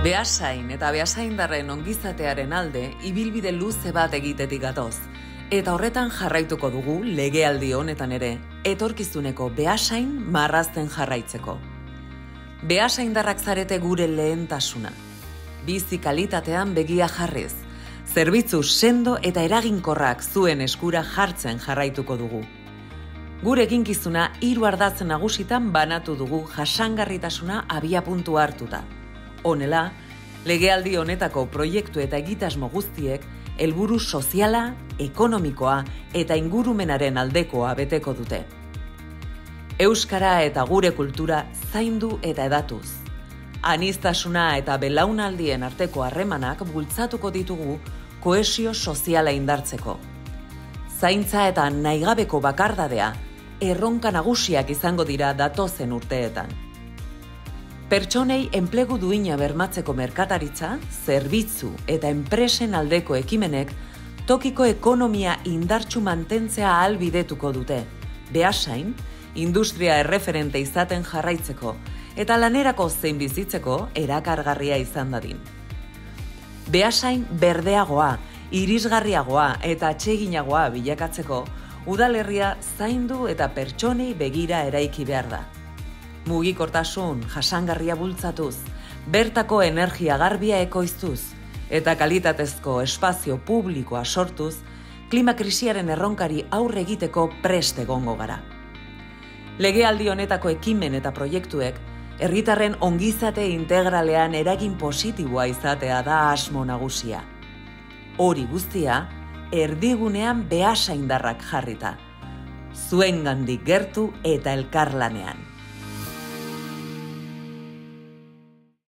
Beasain eta beasaindarren ongizatearen alde ibilbide luze bat egitetik gatoz. Eta horretan jarraituko dugu legealdi honetan ere, etorkizuneko beasain marrazten jarraitzeko. Beasaindarrak zarete gure lehentasuna. Bizi kalitatean begia jarriz, zerbitzu sendo eta eraginkorrak zuen eskura jartzen jarraituko dugu. Gure eginkizuna 3 ardatz nagusitan banatu dugu jasangarritasuna abiapuntu hartuta. Honela, legealdi honetako proiektu eta egitasmo guztiek helburu soziala, ekonomikoa eta ingurumenaren aldekoa beteko dute. Euskara eta gure kultura zaindu eta edatuz. Aniztasuna eta belaunaldien arteko harremanak bultzatuko ditugu kohesio soziala indartzeko. Zaintza eta nahigabeko bakardadea erronka nagusiak izango dira datozen urteetan. Pertsonei enplegu duina bermatzeko merkataritza, zerbitzu eta enpresen aldeko ekimenek tokiko ekonomia indartsu mantentzea ahalbidetuko dute, beasain, industria erreferente izaten jarraitzeko eta lanerako zein bizitzeko erakargarria izan dadin. Beasain berdeagoa, irisgarriagoa eta atseginagoa bilakatzeko udalerria zaindu eta pertsonei begira eraiki behar da. Mugikortasun jasangarria bultzatuz, bertako energia garbia ekoiztuz eta kalitatezko espazio publikoa sortuz, klima krisiaren erronkari aurre egiteko prest egongo gara. Legealdi honetako ekimen eta proiektuek herritarren ongizate integralean eragin positiboa izatea da asmo nagusia. Hori guztia erdigunean beasaindarrak jarrita, zuengandik gertu eta elkarlanean.